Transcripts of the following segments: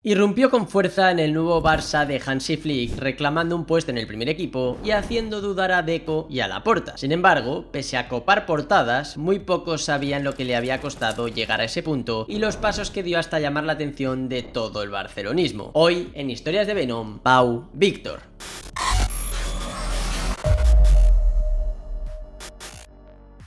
Irrumpió con fuerza en el nuevo Barça de Hansi Flick, reclamando un puesto en el primer equipo y haciendo dudar a Deco y a Laporta. Sin embargo, pese a copar portadas, muy pocos sabían lo que le había costado llegar a ese punto y los pasos que dio hasta llamar la atención de todo el barcelonismo. Hoy, en Historias de Venom, Pau Víctor.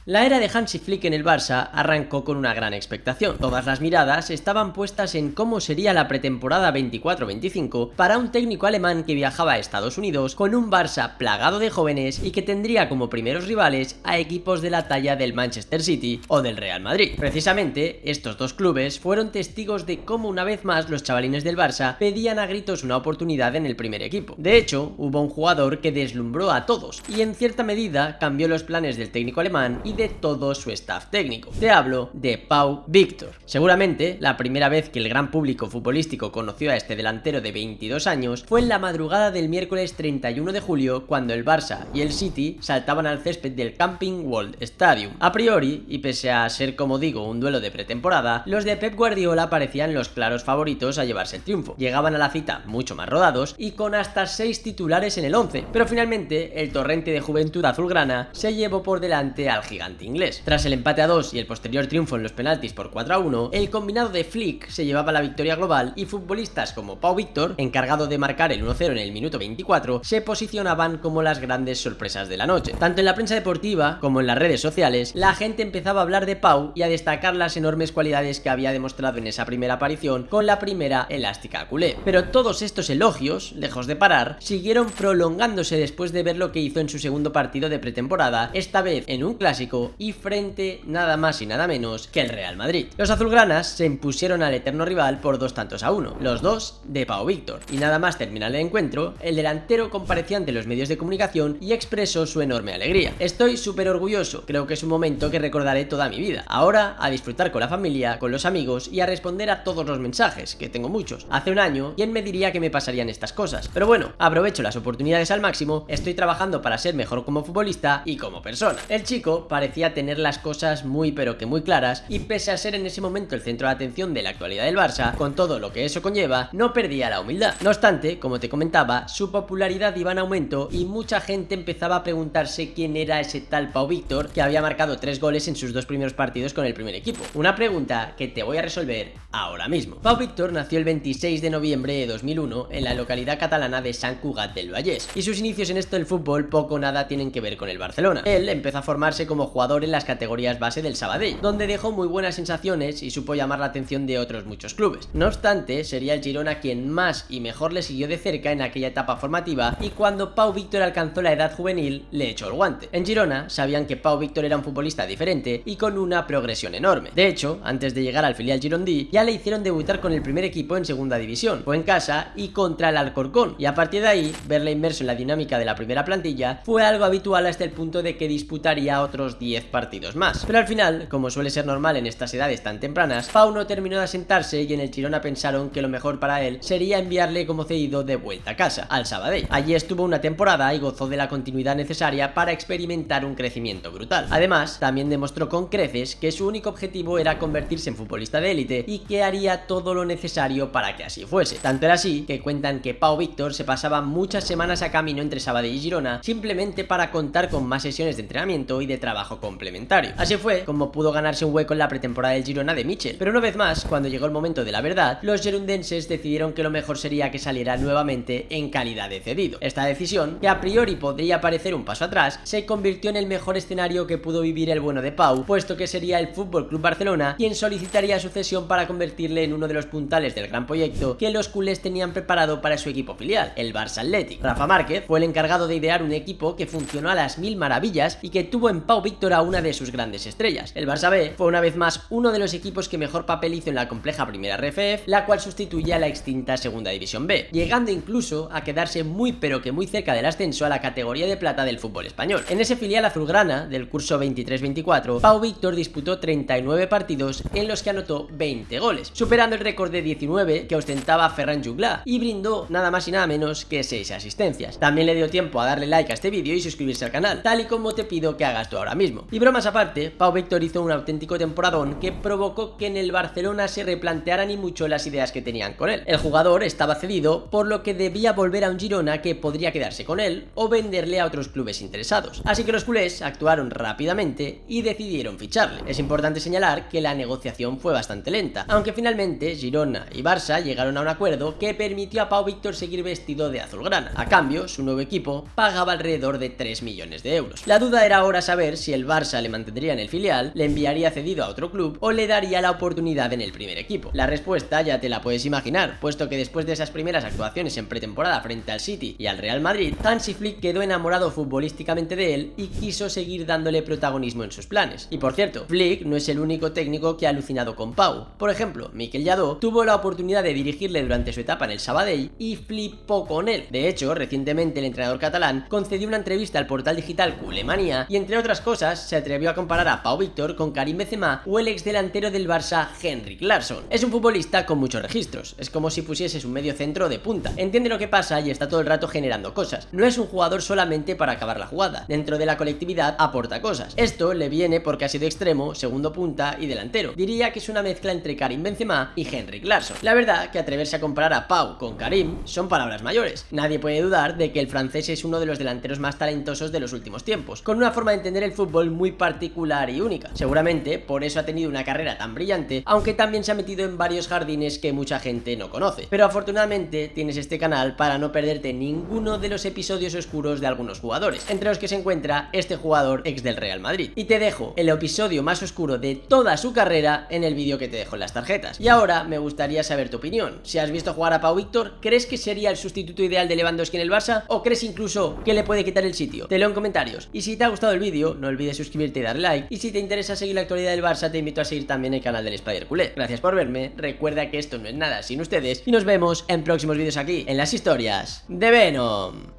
La era de Hansi Flick en el Barça arrancó con una gran expectación. Todas las miradas estaban puestas en cómo sería la pretemporada 24-25 para un técnico alemán que viajaba a Estados Unidos con un Barça plagado de jóvenes y que tendría como primeros rivales a equipos de la talla del Manchester City o del Real Madrid. Precisamente, estos dos clubes fueron testigos de cómo una vez más los chavalines del Barça pedían a gritos una oportunidad en el primer equipo. De hecho, hubo un jugador que deslumbró a todos y en cierta medida cambió los planes del técnico alemán y de todo su staff técnico. Te hablo de Pau Víctor. Seguramente la primera vez que el gran público futbolístico conoció a este delantero de 22 años fue en la madrugada del miércoles 31 de julio, cuando el Barça y el City saltaban al césped del Camping World Stadium. A priori, y pese a ser, como digo, un duelo de pretemporada, los de Pep Guardiola parecían los claros favoritos a llevarse el triunfo. Llegaban a la cita mucho más rodados y con hasta 6 titulares en el 11, pero finalmente el torrente de juventud azulgrana se llevó por delante al gigante inglés. Tras el empate a 2 y el posterior triunfo en los penaltis por 4-1, el combinado de Flick se llevaba la victoria global y futbolistas como Pau Víctor, encargado de marcar el 1-0 en el minuto 24, se posicionaban como las grandes sorpresas de la noche. Tanto en la prensa deportiva como en las redes sociales, la gente empezaba a hablar de Pau y a destacar las enormes cualidades que había demostrado en esa primera aparición con la primera elástica culé. Pero todos estos elogios, lejos de parar, siguieron prolongándose después de ver lo que hizo en su segundo partido de pretemporada, esta vez en un clásico y frente nada más y nada menos que el Real Madrid. Los azulgranas se impusieron al eterno rival por 2-1, los dos de Pau Víctor, y nada más terminar el encuentro, el delantero compareció ante los medios de comunicación y expresó su enorme alegría. Estoy súper orgulloso, creo que es un momento que recordaré toda mi vida. Ahora a disfrutar con la familia, con los amigos y a responder a todos los mensajes, que tengo muchos. Hace un año, ¿quién me diría que me pasarían estas cosas? Pero bueno, aprovecho las oportunidades al máximo, estoy trabajando para ser mejor como futbolista y como persona. El chico parecía tener las cosas muy pero que muy claras y pese a ser en ese momento el centro de atención de la actualidad del Barça, con todo lo que eso conlleva, no perdía la humildad. No obstante, como te comentaba, su popularidad iba en aumento y mucha gente empezaba a preguntarse quién era ese tal Pau Víctor que había marcado 3 goles en sus 2 primeros partidos con el primer equipo. Una pregunta que te voy a resolver ahora mismo. Pau Víctor nació el 26 de noviembre de 2001 en la localidad catalana de Sant Cugat del Vallès y sus inicios en esto del fútbol poco o nada tienen que ver con el Barcelona. Él empezó a formarse como jugador en las categorías base del Sabadell, donde dejó muy buenas sensaciones y supo llamar la atención de otros muchos clubes. No obstante, sería el Girona quien más y mejor le siguió de cerca en aquella etapa formativa y cuando Pau Víctor alcanzó la edad juvenil le echó el guante. En Girona sabían que Pau Víctor era un futbolista diferente y con una progresión enorme. De hecho, antes de llegar al filial girondí, ya le hicieron debutar con el primer equipo en segunda división. Fue en casa y contra el Alcorcón, y a partir de ahí, verle inmerso en la dinámica de la primera plantilla fue algo habitual hasta el punto de que disputaría otros 10 partidos más. Pero al final, como suele ser normal en estas edades tan tempranas, Pau no terminó de asentarse y en el Girona pensaron que lo mejor para él sería enviarle como cedido de vuelta a casa, al Sabadell. Allí estuvo una temporada y gozó de la continuidad necesaria para experimentar un crecimiento brutal. Además, también demostró con creces que su único objetivo era convertirse en futbolista de élite y que haría todo lo necesario para que así fuese. Tanto era así que cuentan que Pau Víctor se pasaba muchas semanas a camino entre Sabadell y Girona simplemente para contar con más sesiones de entrenamiento y de trabajo complementario. Así fue como pudo ganarse un hueco en la pretemporada del Girona de Michel. Pero una vez más, cuando llegó el momento de la verdad, los gerundenses decidieron que lo mejor sería que saliera nuevamente en calidad de cedido. Esta decisión, que a priori podría parecer un paso atrás, se convirtió en el mejor escenario que pudo vivir el bueno de Pau, puesto que sería el FC Barcelona quien solicitaría su cesión para convertirle en uno de los puntales del gran proyecto que los culés tenían preparado para su equipo filial, el Barça Athletic. Rafa Márquez fue el encargado de idear un equipo que funcionó a las 1000 maravillas y que tuvo en Pau Víctor a una de sus grandes estrellas. El Barça B fue una vez más uno de los equipos que mejor papel hizo en la compleja primera RFF, la cual sustituye a la extinta segunda división B, llegando incluso a quedarse muy pero que muy cerca del ascenso a la categoría de plata del fútbol español. En ese filial azulgrana del curso 23-24, Pau Víctor disputó 39 partidos en los que anotó 20 goles, superando el récord de 19 que ostentaba Ferran Juglà y brindó nada más y nada menos que 6 asistencias. También le dio tiempo a darle like a este vídeo y suscribirse al canal, tal y como te pido que hagas tú ahora mismo. mismo. Y bromas aparte, Pau Víctor hizo un auténtico temporadón que provocó que en el Barcelona se replantearan y mucho las ideas que tenían con él. El jugador estaba cedido, por lo que debía volver a un Girona que podría quedarse con él o venderle a otros clubes interesados. Así que los culés actuaron rápidamente y decidieron ficharle. Es importante señalar que la negociación fue bastante lenta, aunque finalmente Girona y Barça llegaron a un acuerdo que permitió a Pau Víctor seguir vestido de azulgrana. A cambio, su nuevo equipo pagaba alrededor de 3 millones de euros. La duda era ahora saber si el Barça le mantendría en el filial, le enviaría cedido a otro club o le daría la oportunidad en el primer equipo. La respuesta ya te la puedes imaginar, puesto que después de esas primeras actuaciones en pretemporada frente al City y al Real Madrid, Hansi Flick quedó enamorado futbolísticamente de él y quiso seguir dándole protagonismo en sus planes. Y por cierto, Flick no es el único técnico que ha alucinado con Pau. Por ejemplo, Mikel Lladó tuvo la oportunidad de dirigirle durante su etapa en el Sabadell y flipó con él. De hecho, recientemente el entrenador catalán concedió una entrevista al portal digital Culemania y entre otras cosas se atrevió a comparar a Pau Víctor con Karim Benzema o el ex delantero del Barça Henrik Larsson. Es un futbolista con muchos registros, es como si pusieses un medio centro de punta, entiende lo que pasa y está todo el rato generando cosas. No es un jugador solamente para acabar la jugada, dentro de la colectividad aporta cosas. Esto le viene porque ha sido extremo, segundo punta y delantero. Diría que es una mezcla entre Karim Benzema y Henrik Larsson. La verdad que atreverse a comparar a Pau con Karim son palabras mayores. Nadie puede dudar de que el francés es uno de los delanteros más talentosos de los últimos tiempos, con una forma de entender el fútbol muy particular y única. Seguramente por eso ha tenido una carrera tan brillante, aunque también se ha metido en varios jardines que mucha gente no conoce. Pero afortunadamente tienes este canal para no perderte ninguno de los episodios oscuros de algunos jugadores, entre los que se encuentra este jugador ex del Real Madrid. Y te dejo el episodio más oscuro de toda su carrera en el vídeo que te dejo en las tarjetas. Y ahora me gustaría saber tu opinión. Si has visto jugar a Pau Víctor, ¿crees que sería el sustituto ideal de Lewandowski en el Barça? ¿O crees incluso que le puede quitar el sitio? Te leo en comentarios. Y si te ha gustado el vídeo, no olvides suscribirte y darle like. Y si te interesa seguir la actualidad del Barça, te invito a seguir también el canal del Spider Culé. Gracias por verme, recuerda que esto no es nada sin ustedes y nos vemos en próximos vídeos aquí, en las historias de Venom.